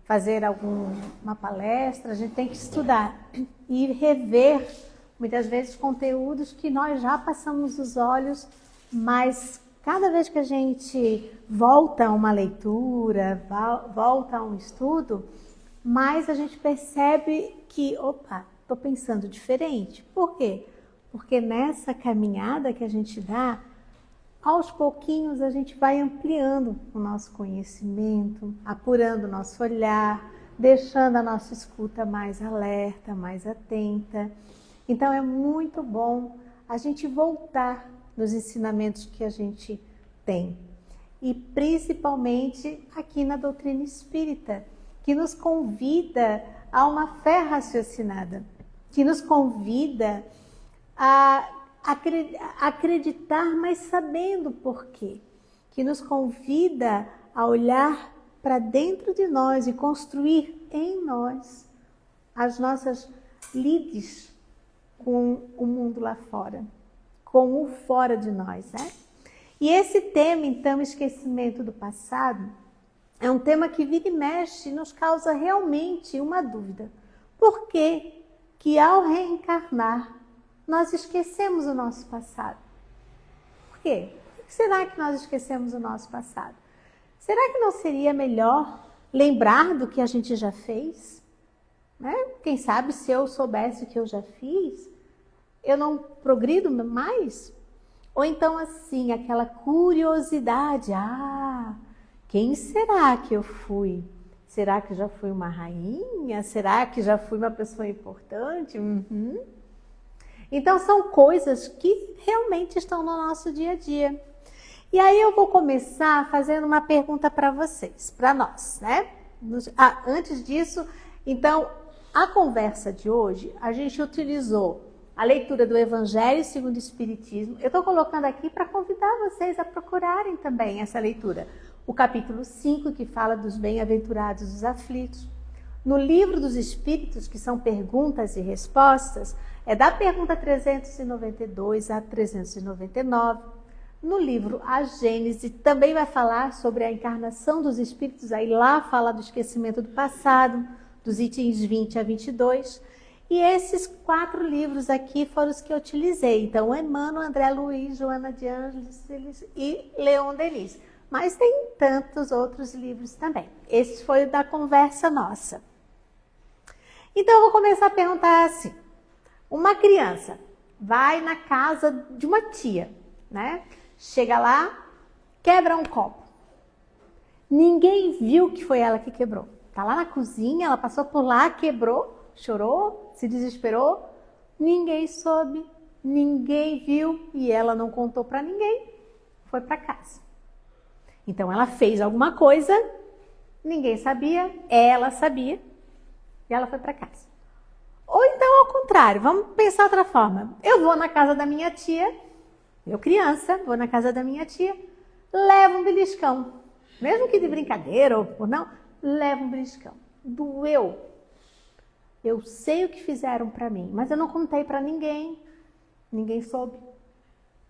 fazer uma palestra, a gente tem que estudar e rever, muitas vezes, conteúdos que nós já passamos os olhos, mas cada vez que a gente volta a uma leitura, volta a um estudo, mais a gente percebe que, opa, estou pensando diferente. Por quê? Porque nessa caminhada que a gente dá, aos pouquinhos a gente vai ampliando o nosso conhecimento, apurando o nosso olhar, deixando a nossa escuta mais alerta, mais atenta. Então é muito bom a gente voltar nos ensinamentos que a gente tem. E principalmente aqui na doutrina espírita, que nos convida a uma fé raciocinada, que nos convida a acreditar, mas sabendo por quê, que nos convida a olhar para dentro de nós e construir em nós as nossas lides com o mundo lá fora, com o fora de nós, né? E esse tema, então, esquecimento do passado, é um tema que vira e mexe nos causa realmente uma dúvida. Por que que ao reencarnar nós esquecemos o nosso passado? Por quê? Por que será que nós esquecemos o nosso passado? Será que não seria melhor lembrar do que a gente já fez? Né? Quem sabe se eu soubesse o que eu já fiz, eu não progrido mais? Ou então assim, aquela curiosidade, quem será que eu fui? Será que já fui uma rainha? Será que já fui uma pessoa importante? Então são coisas que realmente estão no nosso dia a dia. E aí eu vou começar fazendo uma pergunta para vocês, para nós, né? Antes disso, então, a conversa de hoje, a gente utilizou a leitura do Evangelho segundo o Espiritismo. Eu estou colocando aqui para convidar vocês a procurarem também essa leitura. O capítulo 5, que fala dos bem-aventurados os aflitos. No Livro dos Espíritos, que são perguntas e respostas, é da pergunta 392 a 399. No livro A Gênese, também vai falar sobre a encarnação dos espíritos, aí lá fala do esquecimento do passado, dos itens 20 a 22. E esses 4 livros aqui foram os que eu utilizei. Então, Emmanuel, André Luiz, Joana de Ângeles e Leon Denis. Mas tem tantos outros livros também. Esse foi o da conversa nossa. Então, eu vou começar a perguntar assim. Uma criança vai na casa de uma tia, né? Chega lá, quebra um copo. Ninguém viu que foi ela que quebrou. Tá lá na cozinha, ela passou por lá, quebrou, chorou, se desesperou. Ninguém soube, ninguém viu e ela não contou para ninguém. Foi para casa. Então ela fez alguma coisa, ninguém sabia, ela sabia e ela foi para casa. Ou então ao contrário, vamos pensar outra forma. Eu vou na casa da minha tia, eu criança, vou na casa da minha tia, levo um beliscão. Mesmo que de brincadeira ou não, levo um beliscão. Doeu. Eu sei o que fizeram para mim, mas eu não contei para ninguém. Ninguém soube,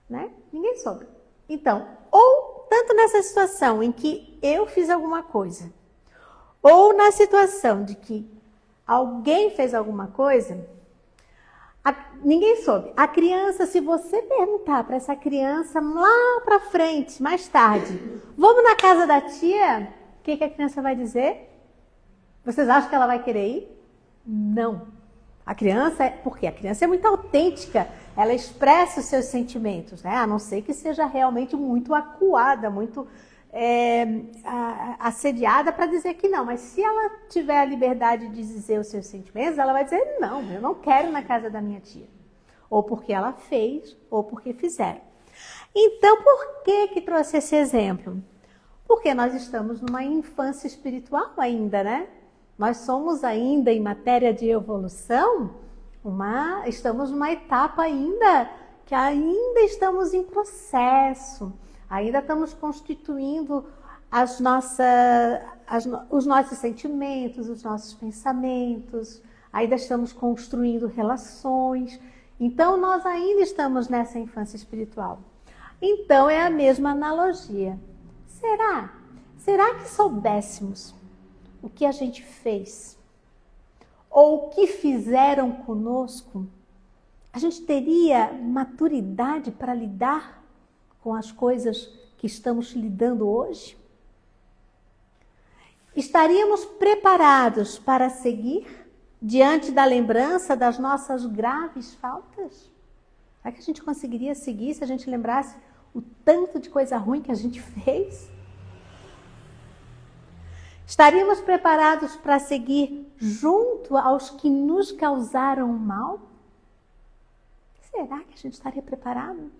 né? Ninguém soube. Então, ou tanto nessa situação em que eu fiz alguma coisa, ou na situação de que alguém fez alguma coisa, ninguém soube. A criança, se você perguntar para essa criança lá para frente, mais tarde, vamos na casa da tia, o que a criança vai dizer? Vocês acham que ela vai querer ir? Não. A criança, porque a criança é muito autêntica, ela expressa os seus sentimentos, né? A não ser que seja realmente muito acuada, muito assediada para dizer que não. Mas se ela tiver a liberdade de dizer os seus sentimentos, ela vai dizer, não, eu não quero ir na casa da minha tia. Ou porque ela fez, ou porque fizeram. Então, por que trouxe esse exemplo? Porque nós estamos numa infância espiritual ainda, né? Nós somos ainda, em matéria de evolução, estamos numa etapa ainda, que ainda estamos em processo, ainda estamos constituindo os nossos sentimentos, os nossos pensamentos, ainda estamos construindo relações. Então, nós ainda estamos nessa infância espiritual. Então, é a mesma analogia. Será que soubéssemos o que a gente fez, ou o que fizeram conosco, a gente teria maturidade para lidar com as coisas que estamos lidando hoje? Estaríamos preparados para seguir diante da lembrança das nossas graves faltas? Será que a gente conseguiria seguir se a gente lembrasse o tanto de coisa ruim que a gente fez? Estaríamos preparados para seguir junto aos que nos causaram mal? Será que a gente estaria preparado?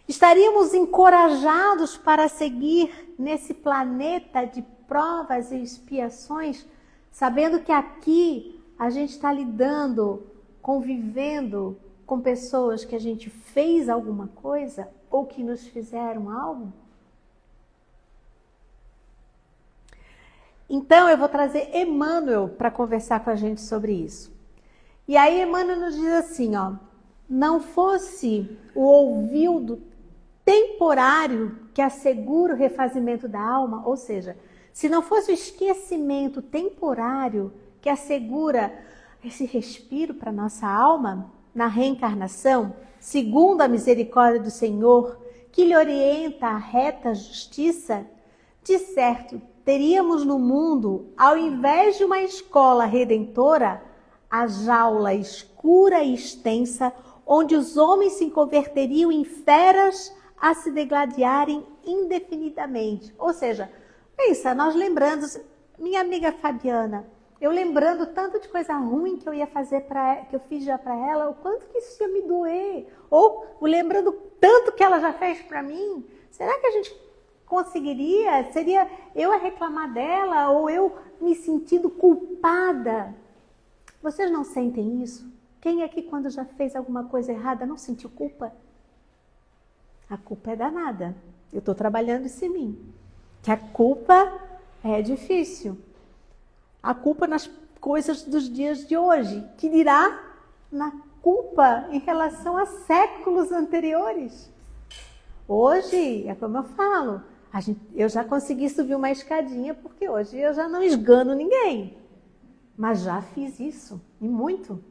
Estaríamos encorajados para seguir nesse planeta de provas e expiações, sabendo que aqui a gente está lidando, convivendo com pessoas que a gente fez alguma coisa ou que nos fizeram algo? Então eu vou trazer Emmanuel para conversar com a gente sobre isso. E aí Emmanuel nos diz assim, ó, não fosse o ouvido temporário que assegura o refazimento da alma, ou seja, se não fosse o esquecimento temporário que assegura esse respiro para nossa alma na reencarnação, segundo a misericórdia do Senhor, que lhe orienta a reta justiça, de certo, teríamos no mundo, ao invés de uma escola redentora, a jaula escura e extensa, onde os homens se converteriam em feras a se degladiarem indefinidamente. Ou seja, pensa, nós lembrando, minha amiga Fabiana, eu lembrando tanto de coisa ruim que eu ia fazer que eu fiz já para ela, o quanto que isso ia me doer, ou lembrando tanto que ela já fez para mim, será que a gente conseguiria? Seria eu a reclamar dela ou eu me sentindo culpada? Vocês não sentem isso? Quem aqui quando já fez alguma coisa errada não sentiu culpa? A culpa é danada. Eu estou trabalhando isso em mim. Que a culpa é difícil. A culpa nas coisas dos dias de hoje. Que dirá na culpa em relação a séculos anteriores. Hoje, é como eu falo, eu já consegui subir uma escadinha porque hoje eu já não esgano ninguém. Mas já fiz isso, e muito.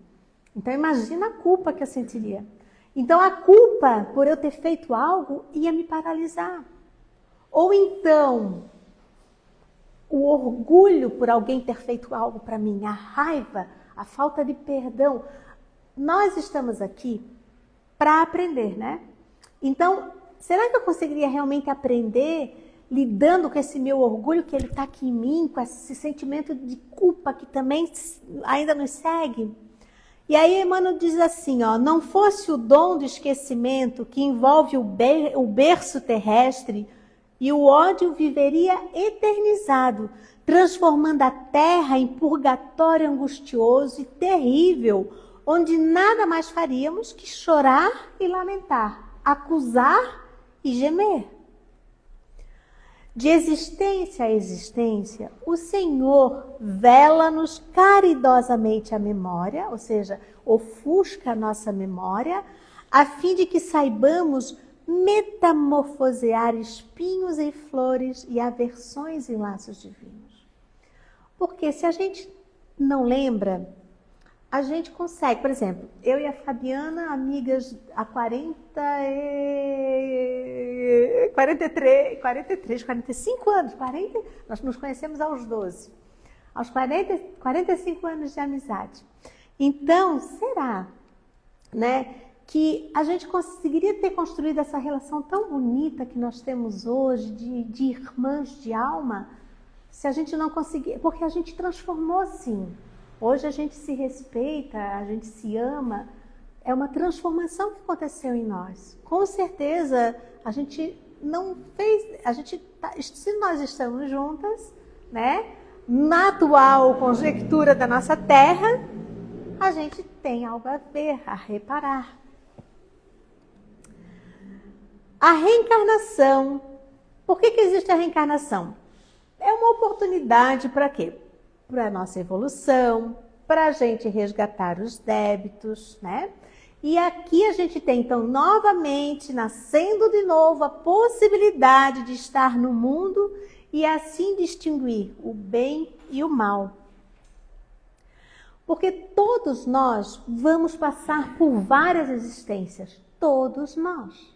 Então imagina a culpa que eu sentiria. Então a culpa por eu ter feito algo ia me paralisar. Ou então o orgulho por alguém ter feito algo para mim, a raiva, a falta de perdão. Nós estamos aqui para aprender, né? Então, será que eu conseguiria realmente aprender lidando com esse meu orgulho que ele está aqui em mim, com esse sentimento de culpa que também ainda nos segue? E aí Emmanuel diz assim, ó, não fosse o dom do esquecimento que envolve o berço terrestre, e o ódio viveria eternizado, transformando a terra em purgatório angustioso e terrível, onde nada mais faríamos que chorar e lamentar, acusar e gemer. De existência a existência, o Senhor vela-nos caridosamente a memória, ou seja, ofusca a nossa memória, a fim de que saibamos metamorfosear espinhos em flores e aversões em laços divinos. Porque se a gente não lembra, a gente consegue, por exemplo, eu e a Fabiana, amigas há 45 anos, nós nos conhecemos aos 12, aos 45 anos de amizade. Então, será, né, que a gente conseguiria ter construído essa relação tão bonita que nós temos hoje, de irmãs de alma, se a gente não conseguir, porque a gente transformou sim. Hoje a gente se respeita, a gente se ama, é uma transformação que aconteceu em nós. Com certeza, a gente não fez, se nós estamos juntas, né, na atual conjectura da nossa Terra, a gente tem algo a ver, a reparar. A reencarnação. Por que existe a reencarnação? É uma oportunidade para quê? Para a nossa evolução, para a gente resgatar os débitos, né? E aqui a gente tem, então, novamente, nascendo de novo, a possibilidade de estar no mundo e assim distinguir o bem e o mal. Porque todos nós vamos passar por várias existências, todos nós.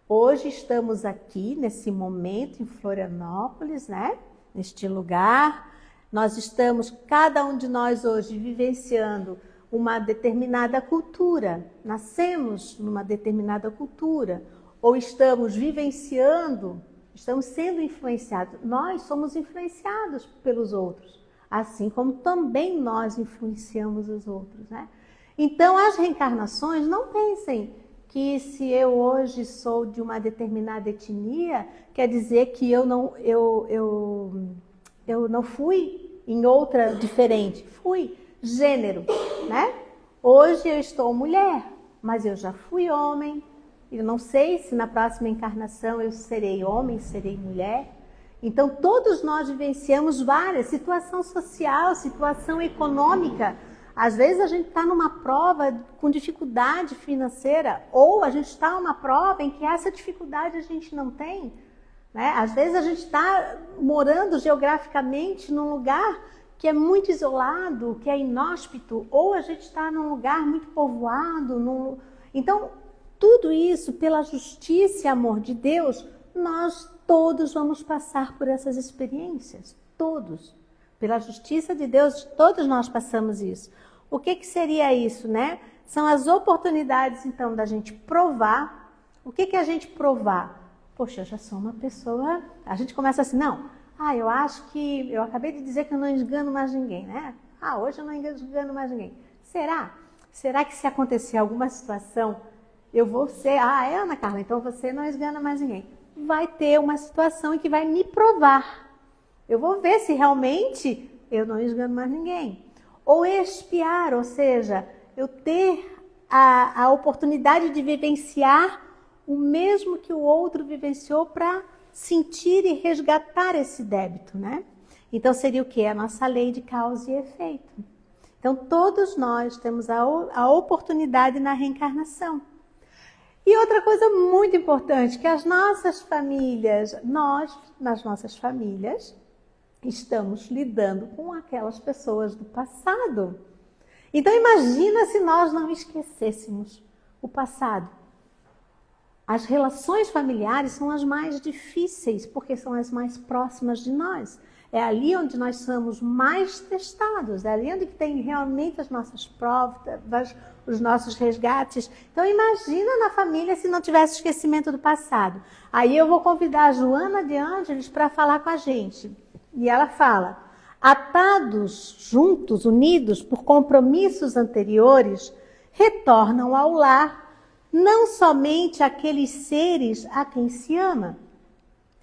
Hoje estamos aqui, nesse momento, em Florianópolis, né? Neste lugar. Nós estamos, cada um de nós hoje, vivenciando uma determinada cultura. Nascemos numa determinada cultura. Ou estamos vivenciando, estamos sendo influenciados. Nós somos influenciados pelos outros. Assim como também nós influenciamos os outros, né? Então, as reencarnações, não pensem que se eu hoje sou de uma determinada etnia, quer dizer que eu não fui em outra diferente. Fui gênero, né? Hoje eu estou mulher, mas eu já fui homem. Eu não sei se na próxima encarnação eu serei homem, serei mulher. Então, todos nós vivenciamos várias, situação social, situação econômica. Às vezes a gente está numa prova com dificuldade financeira, ou a gente está numa prova em que essa dificuldade a gente não tem. Né? Às vezes a gente está morando geograficamente num lugar que é muito isolado, que é inóspito, ou a gente está num lugar muito povoado. Então, tudo isso, pela justiça e amor de Deus, nós todos vamos passar por essas experiências, todos. Pela justiça de Deus, todos nós passamos isso. O que seria isso, né? São as oportunidades, então, da gente provar. O que é a gente provar? Poxa, eu já sou uma pessoa... A gente começa assim, não, eu acho que... Eu acabei de dizer que eu não engano mais ninguém, né? Hoje eu não engano mais ninguém. Será? Será que se acontecer alguma situação, eu vou ser... Ana Carla, então você não engana mais ninguém. Vai ter uma situação em que vai me provar. Eu vou ver se realmente eu não engano mais ninguém. Ou expiar, ou seja, eu ter a oportunidade de vivenciar o mesmo que o outro vivenciou para sentir e resgatar esse débito, né? Então seria o quê? A nossa lei de causa e efeito. Então todos nós temos a oportunidade na reencarnação. E outra coisa muito importante, que as nossas famílias, nós, nas nossas famílias, estamos lidando com aquelas pessoas do passado. Então imagina se nós não esquecêssemos o passado. As relações familiares são as mais difíceis, porque são as mais próximas de nós. É ali onde nós somos mais testados, é ali onde tem realmente as nossas provas, os nossos resgates. Então imagina na família se não tivesse esquecimento do passado. Aí eu vou convidar a Joana de Ângeles para falar com a gente. E ela fala, atados juntos, unidos por compromissos anteriores, retornam ao lar não somente aqueles seres a quem se ama,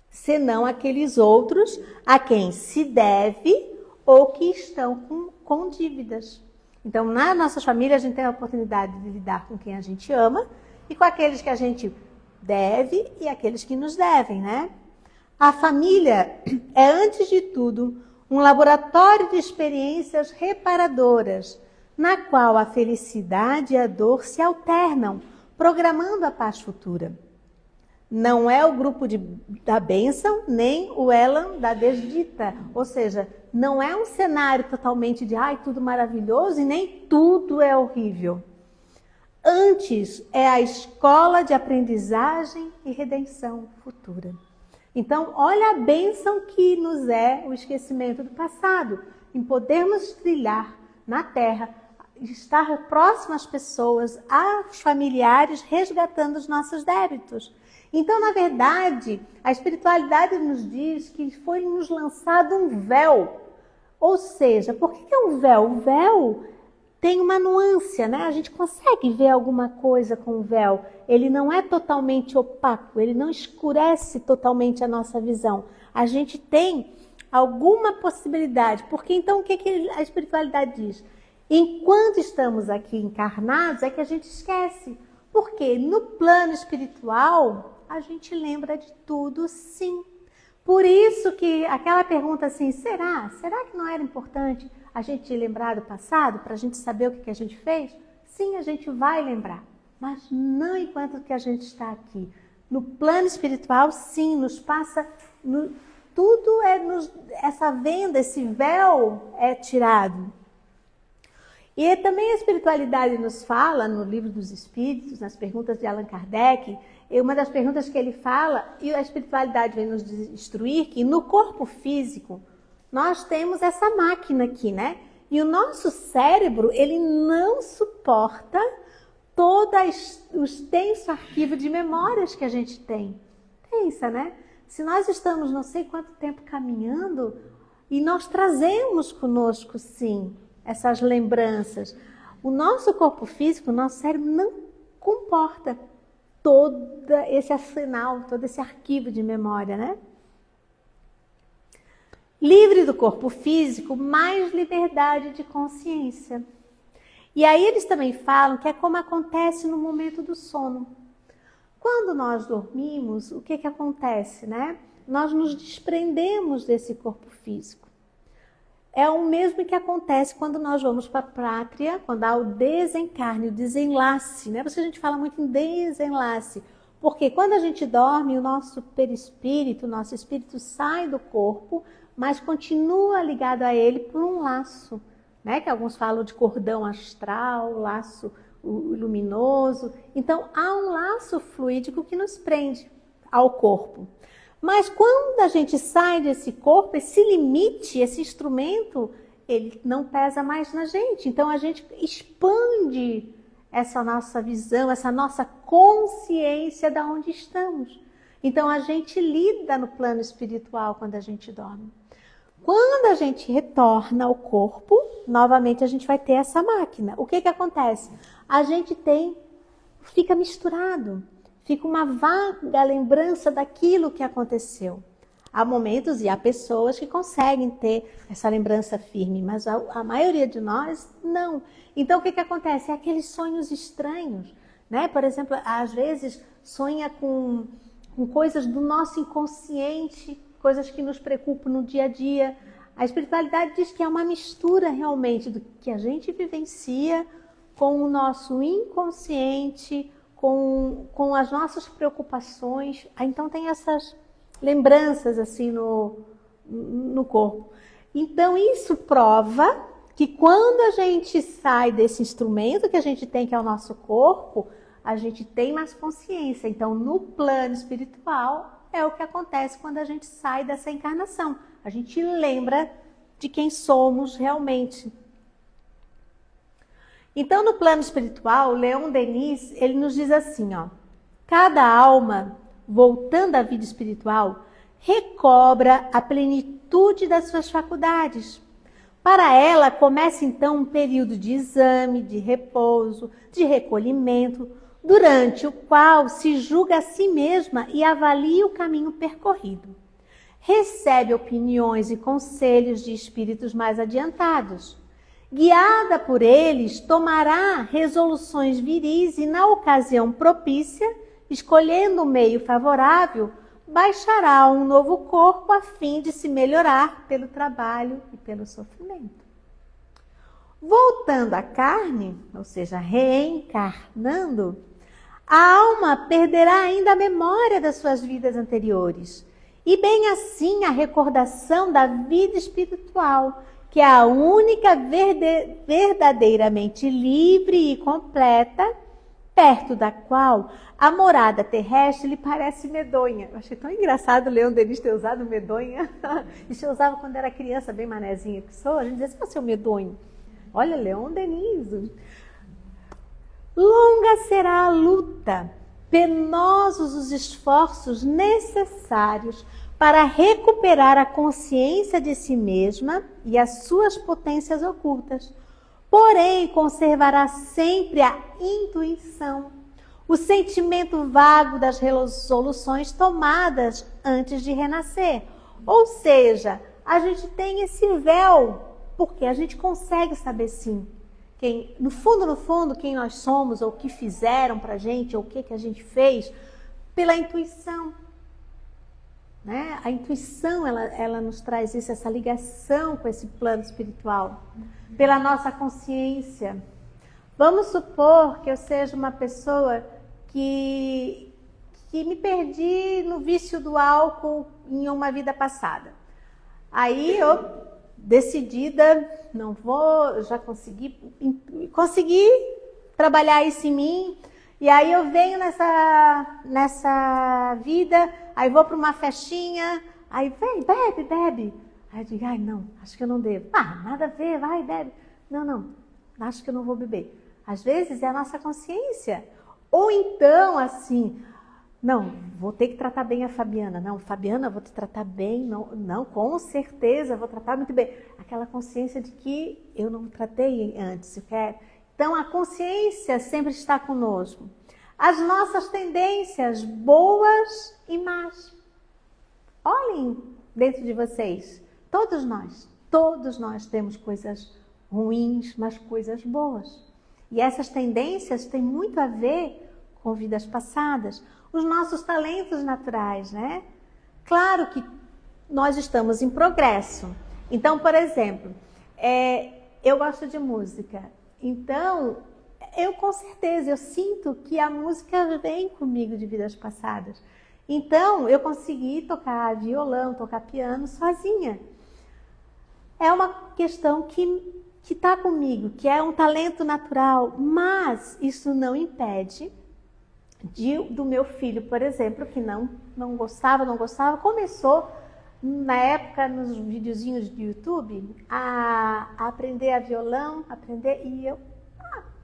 senão aqueles outros a quem se deve ou que estão com dívidas. Então, nas nossas famílias, a gente tem a oportunidade de lidar com quem a gente ama e com aqueles que a gente deve e aqueles que nos devem, né? A família é, antes de tudo, um laboratório de experiências reparadoras, na qual a felicidade e a dor se alternam, programando a paz futura. Não é o grupo da bênção, nem o Elan da desdita. Ou seja, não é um cenário totalmente de tudo maravilhoso e nem tudo é horrível. Antes, é a escola de aprendizagem e redenção futura. Então, olha a bênção que nos é o esquecimento do passado, em podermos trilhar na Terra, estar próximo às pessoas, aos familiares, resgatando os nossos débitos. Então, na verdade, a espiritualidade nos diz que foi nos lançado um véu. Ou seja, por que é um véu? O véu tem uma nuance, né? A gente consegue ver alguma coisa com o véu. Ele não é totalmente opaco, ele não escurece totalmente a nossa visão. A gente tem alguma possibilidade. Porque então o que a espiritualidade diz? Enquanto estamos aqui encarnados é que a gente esquece. Porque no plano espiritual a gente lembra de tudo, sim. Por isso que aquela pergunta assim, será que não era importante a gente lembrar do passado para a gente saber o que a gente fez? Sim, a gente vai lembrar, mas não enquanto que a gente está aqui. No plano espiritual, sim, nos passa tudo essa venda, esse véu é tirado. E também a espiritualidade nos fala, no Livro dos Espíritos, nas perguntas de Allan Kardec, uma das perguntas que ele fala, e a espiritualidade vem nos instruir, que no corpo físico, nós temos essa máquina aqui, né? E o nosso cérebro, ele não suporta todo o extenso arquivo de memórias que a gente tem. Pensa, né? Se nós estamos não sei quanto tempo caminhando, e nós trazemos conosco, sim, essas lembranças. O nosso corpo físico, o nosso cérebro não comporta todo esse arsenal, todo esse arquivo de memória, né? Livre do corpo físico, mais liberdade de consciência. E aí eles também falam que é como acontece no momento do sono. Quando nós dormimos, o que acontece, né? Nós nos desprendemos desse corpo físico. É o mesmo que acontece quando nós vamos para a pátria, quando há o desencarne, o desenlace, né? Por isso que a gente fala muito em desenlace. Porque quando a gente dorme, o nosso perispírito, o nosso espírito sai do corpo, mas continua ligado a ele por um laço, né? Que alguns falam de cordão astral, laço luminoso. Então, há um laço fluídico que nos prende ao corpo. Mas quando a gente sai desse corpo, esse limite, esse instrumento, ele não pesa mais na gente. Então a gente expande essa nossa visão, essa nossa consciência de onde estamos. Então a gente lida no plano espiritual quando a gente dorme. Quando a gente retorna ao corpo, novamente a gente vai ter essa máquina. O que acontece? A gente fica misturado. Fica uma vaga lembrança daquilo que aconteceu. Há momentos e há pessoas que conseguem ter essa lembrança firme, mas a maioria de nós não. Então o que acontece? É aqueles sonhos estranhos, né? Por exemplo, às vezes sonha com coisas do nosso inconsciente, coisas que nos preocupam no dia a dia. A espiritualidade diz que é uma mistura realmente do que a gente vivencia com o nosso inconsciente, com as nossas preocupações. Então tem essas lembranças assim no corpo. Então isso prova que quando a gente sai desse instrumento que a gente tem, que é o nosso corpo, a gente tem mais consciência. Então no plano espiritual é o que acontece quando a gente sai dessa encarnação. A gente lembra de quem somos realmente. Então, no plano espiritual, Leon Denis, ele nos diz assim, ó: cada alma, voltando à vida espiritual, recobra a plenitude das suas faculdades. Para ela, começa então um período de exame, de repouso, de recolhimento, durante o qual se julga a si mesma e avalia o caminho percorrido. Recebe opiniões e conselhos de espíritos mais adiantados. Guiada por eles, tomará resoluções viris e, na ocasião propícia, escolhendo o meio favorável, baixará um novo corpo a fim de se melhorar pelo trabalho e pelo sofrimento. Voltando à carne, ou seja, reencarnando, a alma perderá ainda a memória das suas vidas anteriores e bem assim a recordação da vida espiritual, que é a única verdadeiramente livre e completa, perto da qual a morada terrestre lhe parece medonha. Eu achei tão engraçado o Leon Denis ter usado medonha. Isso eu usava quando era criança, bem manezinha que sou. A gente dizia assim, você é o medonho. Olha, Leon Denis. Longa será a luta, penosos os esforços necessários para recuperar a consciência de si mesma e as suas potências ocultas. Porém, conservará sempre a intuição, o sentimento vago das resoluções tomadas antes de renascer. Ou seja, a gente tem esse véu, porque a gente consegue saber sim, no fundo, quem nós somos, ou o que fizeram pra gente, ou o que a gente fez, pela intuição. Né? A intuição, ela nos traz isso, essa ligação com esse plano espiritual, pela nossa consciência. Vamos supor que eu seja uma pessoa que que me perdi no vício do álcool em uma vida passada. Aí eu, decidida, não vou, já consegui trabalhar isso em mim. E aí eu venho nessa vida, aí vou para uma festinha, aí vem, bebe. Aí eu digo, ai não, acho que eu não devo. Nada a ver, vai, bebe. Não, acho que eu não vou beber. Às vezes é a nossa consciência. Ou então, assim, não, vou ter que tratar bem a Fabiana. Não, Fabiana, vou te tratar bem. Não, com certeza, vou tratar muito bem. Aquela consciência de que eu não tratei antes, eu quero. Então, a consciência sempre está conosco. As nossas tendências, boas e más. Olhem dentro de vocês. Todos nós temos coisas ruins, mas coisas boas. E essas tendências têm muito a ver com vidas passadas. Os nossos talentos naturais, né? Claro que nós estamos em progresso. Então, por exemplo, eu gosto de música. Então, eu com certeza, eu sinto que a música vem comigo de vidas passadas. Então, eu consegui tocar violão, tocar piano sozinha. É uma questão que está comigo, que é um talento natural, mas isso não impede do meu filho, por exemplo, que não gostava, começou na época nos videozinhos do YouTube a aprender a violão, e eu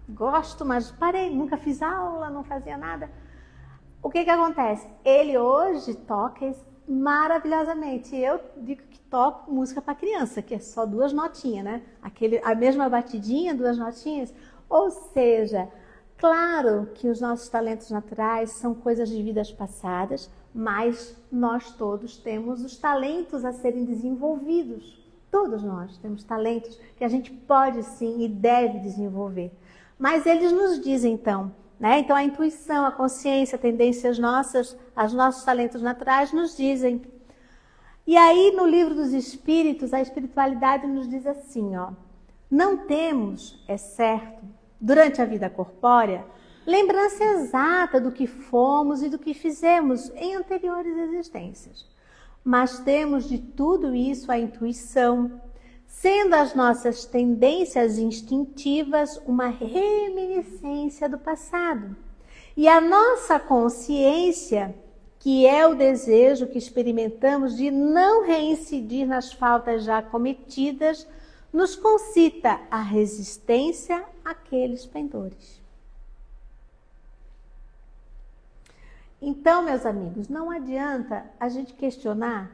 gosto, mas parei, nunca fiz aula, não fazia nada. O que acontece? Ele hoje toca maravilhosamente. Eu digo que toco música para criança, que é só 2 notinhas, né? A mesma batidinha, 2 notinhas. Ou seja, claro que os nossos talentos naturais são coisas de vidas passadas, mas nós todos temos os talentos a serem desenvolvidos. Todos nós temos talentos que a gente pode sim e deve desenvolver. Mas eles nos dizem então, né? Então a intuição, a consciência, tendências nossas, os nossos talentos naturais nos dizem. E aí no livro dos Espíritos, a espiritualidade nos diz assim, não temos, é certo, durante a vida corpórea, lembrança exata do que fomos e do que fizemos em anteriores existências. Mas temos de tudo isso a intuição, sendo as nossas tendências instintivas uma reminiscência do passado. E a nossa consciência, que é o desejo que experimentamos de não reincidir nas faltas já cometidas, nos concita a resistência àqueles pendores. Então, meus amigos, não adianta a gente questionar,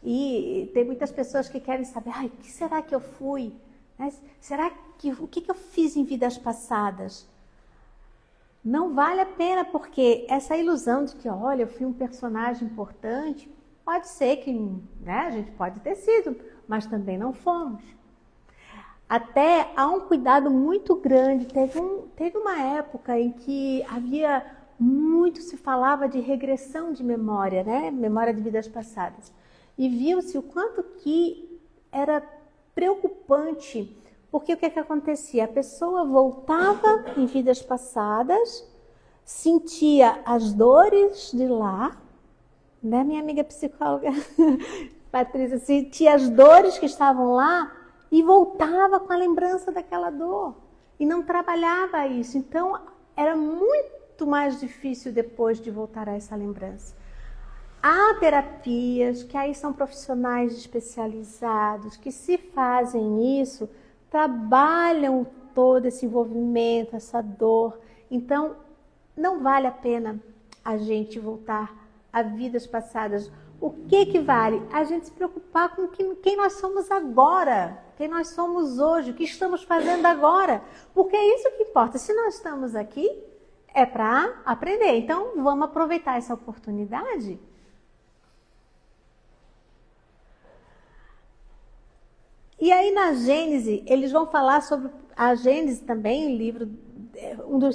e tem muitas pessoas que querem saber, o que será que eu fui? O que eu fiz em vidas passadas? Não vale a pena, porque essa ilusão de que, olha, eu fui um personagem importante, pode ser que, né, a gente pode ter sido, mas também não fomos. Até há um cuidado muito grande. Teve uma época em que se falava de regressão de memória, né? Memória de vidas passadas. E viu-se o quanto que era preocupante, porque o que acontecia? A pessoa voltava em vidas passadas, sentia as dores de lá, né? Minha amiga psicóloga Patrícia sentia as dores que estavam lá e voltava com a lembrança daquela dor e não trabalhava isso. Então era muito mais difícil depois de voltar a essa lembrança. Há terapias que aí são profissionais especializados que, se fazem isso, trabalham todo esse envolvimento, essa dor. Então, não vale a pena a gente voltar a vidas passadas. O que vale? A gente se preocupar com quem nós somos agora, quem nós somos hoje, o que estamos fazendo agora. Porque é isso que importa. Se nós estamos aqui, é para aprender. Então, vamos aproveitar essa oportunidade. E aí na Gênese, eles vão falar sobre a Gênese também, o livro,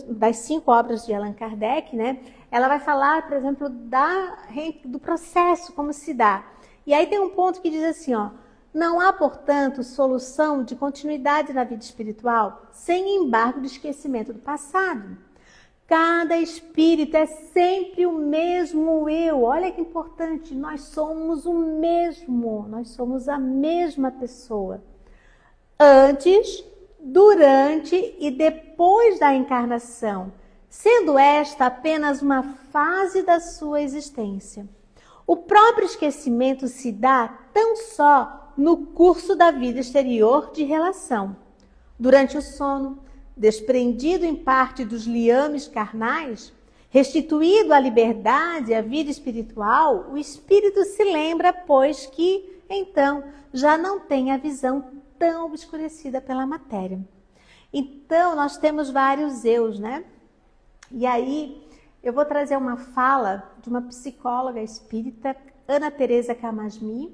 das 5 obras de Allan Kardec, né? Ela vai falar, por exemplo, do processo, como se dá. E aí tem um ponto que diz assim, não há, portanto, solução de continuidade na vida espiritual sem embargo de esquecimento do passado. Cada espírito é sempre o mesmo eu. Olha que importante, nós somos o mesmo, nós somos a mesma pessoa. Antes, durante e depois da encarnação, sendo esta apenas uma fase da sua existência. O próprio esquecimento se dá tão só no curso da vida exterior de relação. Durante o sono, desprendido em parte dos liames carnais, restituído à liberdade, à vida espiritual, o espírito se lembra, pois, que, então, já não tem a visão tão obscurecida pela matéria. Então, nós temos vários eus, né? E aí, eu vou trazer uma fala de uma psicóloga espírita, Ana Teresa Camasmi.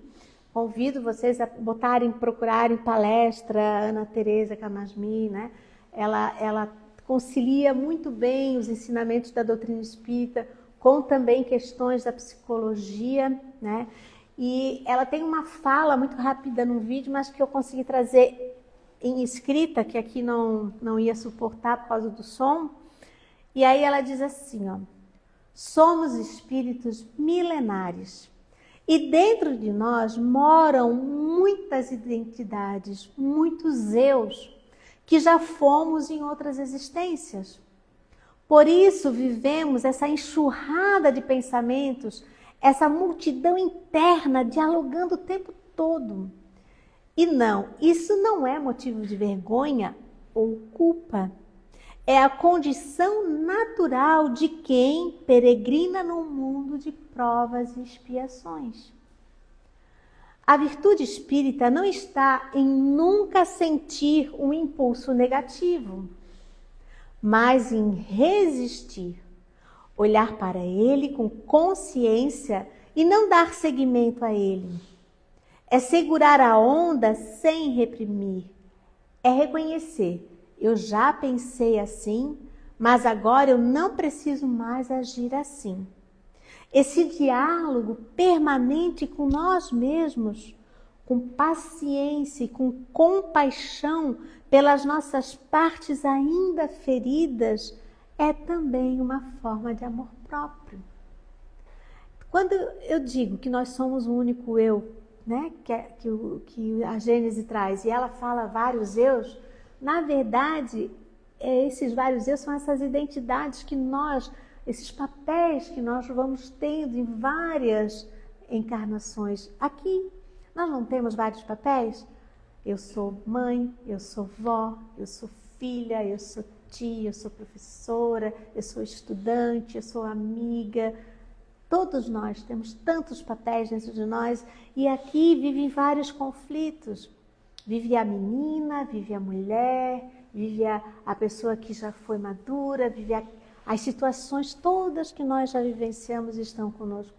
Convido vocês a procurarem palestra Ana Teresa Camasmi, né? Ela concilia muito bem os ensinamentos da doutrina espírita com também questões da psicologia, né? E ela tem uma fala muito rápida no vídeo, mas que eu consegui trazer em escrita, que aqui não ia suportar por causa do som. E aí ela diz assim, ó: somos espíritos milenares e dentro de nós moram muitas identidades, muitos eus que já fomos em outras existências. Por isso vivemos essa enxurrada de pensamentos, essa multidão interna dialogando o tempo todo. E não, isso não é motivo de vergonha ou culpa. É a condição natural de quem peregrina num mundo de provas e expiações. A virtude espírita não está em nunca sentir um impulso negativo, mas em resistir, olhar para ele com consciência e não dar seguimento a ele. É segurar a onda sem reprimir. É reconhecer: eu já pensei assim, mas agora eu não preciso mais agir assim. Esse diálogo permanente com nós mesmos, com paciência e com compaixão pelas nossas partes ainda feridas, é também uma forma de amor próprio. Quando eu digo que nós somos o único eu, né, que a Gênese traz, e ela fala vários eus, na verdade, esses vários eus são essas identidades que nós, esses papéis que nós vamos tendo em várias encarnações. Aqui, nós não temos vários papéis? Eu sou mãe, eu sou vó, eu sou filha, eu sou tia, eu sou professora, eu sou estudante, eu sou amiga. Todos nós temos tantos papéis dentro de nós e aqui vivem vários conflitos. Vive a menina, vive a mulher, vive a pessoa que já foi madura, vive as situações todas que nós já vivenciamos estão conosco,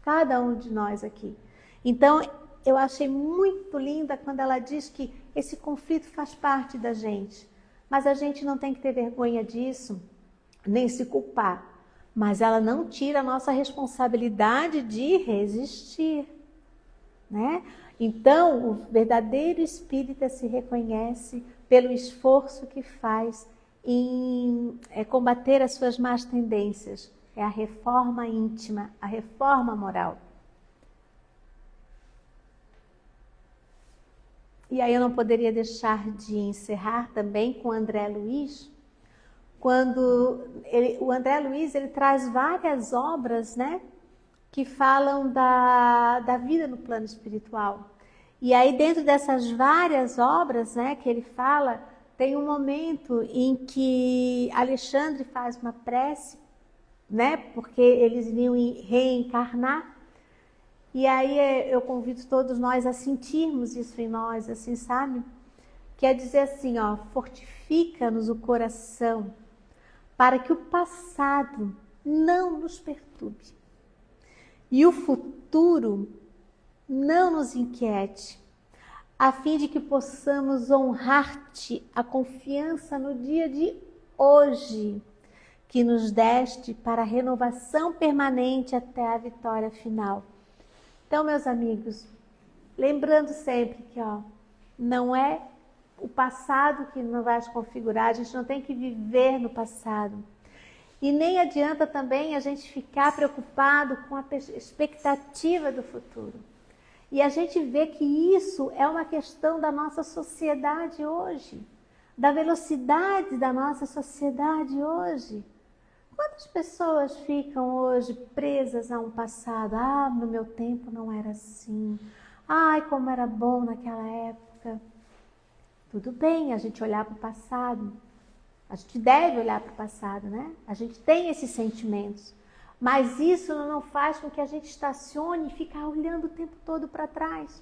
cada um de nós aqui. Então, eu achei muito linda quando ela diz que esse conflito faz parte da gente, mas a gente não tem que ter vergonha disso, nem se culpar. Mas ela não tira a nossa responsabilidade de resistir, né? Então, o verdadeiro espírita se reconhece pelo esforço que faz em combater as suas más tendências. É a reforma íntima, a reforma moral. E aí eu não poderia deixar de encerrar também com André Luiz, quando o André Luiz ele traz várias obras, né, que falam da vida no plano espiritual. E aí dentro dessas várias obras, né, que ele fala, tem um momento em que Alexandre faz uma prece, né, porque eles iriam reencarnar. E aí eu convido todos nós a sentirmos isso em nós, assim, sabe? Quer dizer assim, ó, fortifica-nos o coração para que o passado não nos perturbe e o futuro não nos inquiete, a fim de que possamos honrar-te a confiança no dia de hoje, que nos deste para a renovação permanente até a vitória final. Então, meus amigos, lembrando sempre que não é o passado que não vai se configurar, a gente não tem que viver no passado. E nem adianta também a gente ficar preocupado com a expectativa do futuro. E a gente vê que isso é uma questão da nossa sociedade hoje, da velocidade da nossa sociedade hoje. Quantas pessoas ficam hoje presas a um passado? Ah, no meu tempo não era assim. Ai, como era bom naquela época. Tudo bem a gente olhar para o passado. A gente deve olhar para o passado, né? A gente tem esses sentimentos. Mas isso não faz com que a gente estacione e fique olhando o tempo todo para trás.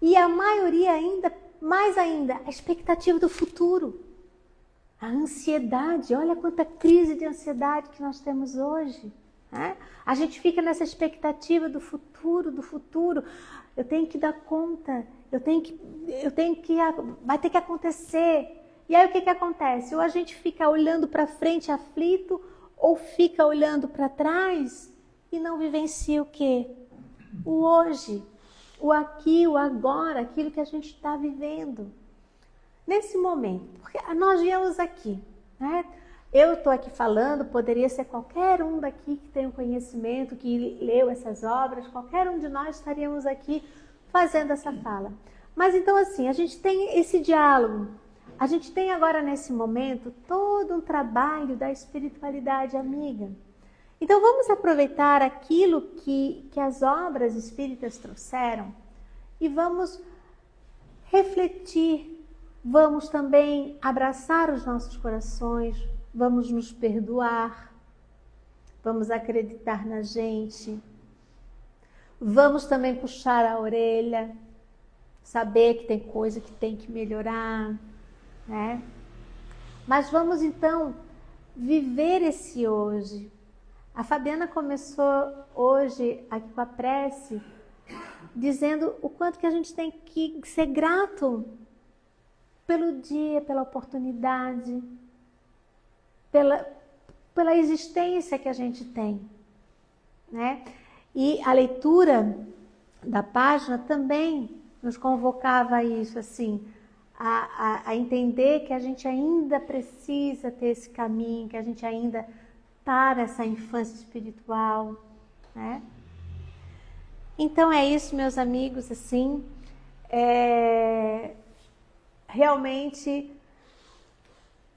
E a maioria ainda, mais ainda, a expectativa do futuro. A ansiedade, olha quanta crise de ansiedade que nós temos hoje. Né? A gente fica nessa expectativa do futuro. Eu tenho que dar conta, vai ter que acontecer. E aí o que acontece? Ou a gente fica olhando para frente aflito, ou fica olhando para trás e não vivencia o quê? O hoje, o aqui, o agora, aquilo que a gente está vivendo. Nesse momento, porque nós viemos aqui, né? Eu estou aqui falando, poderia ser qualquer um daqui que tem um conhecimento, que leu essas obras, qualquer um de nós estaríamos aqui fazendo essa fala. Mas então assim, a gente tem esse diálogo, a gente tem agora nesse momento todo um trabalho da espiritualidade amiga. Então vamos aproveitar aquilo que as obras espíritas trouxeram e vamos refletir. Vamos também abraçar os nossos corações, vamos nos perdoar, vamos acreditar na gente, vamos também puxar a orelha, saber que tem coisa que tem que melhorar, né? Mas vamos então viver esse hoje. A Fabiana começou hoje aqui com a prece, dizendo o quanto que a gente tem que ser grato pelo dia, pela oportunidade, pela existência que a gente tem, né? E a leitura da página também nos convocava a isso, assim, a entender que a gente ainda precisa ter esse caminho, que a gente ainda está nessa infância espiritual, né? Então é isso, meus amigos, assim, realmente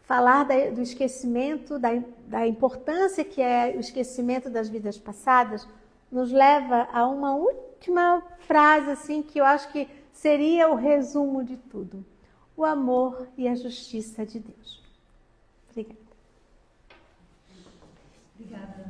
falar do esquecimento, da importância que é o esquecimento das vidas passadas, nos leva a uma última frase assim, que eu acho que seria o resumo de tudo. O amor e a justiça de Deus. Obrigada. Obrigada.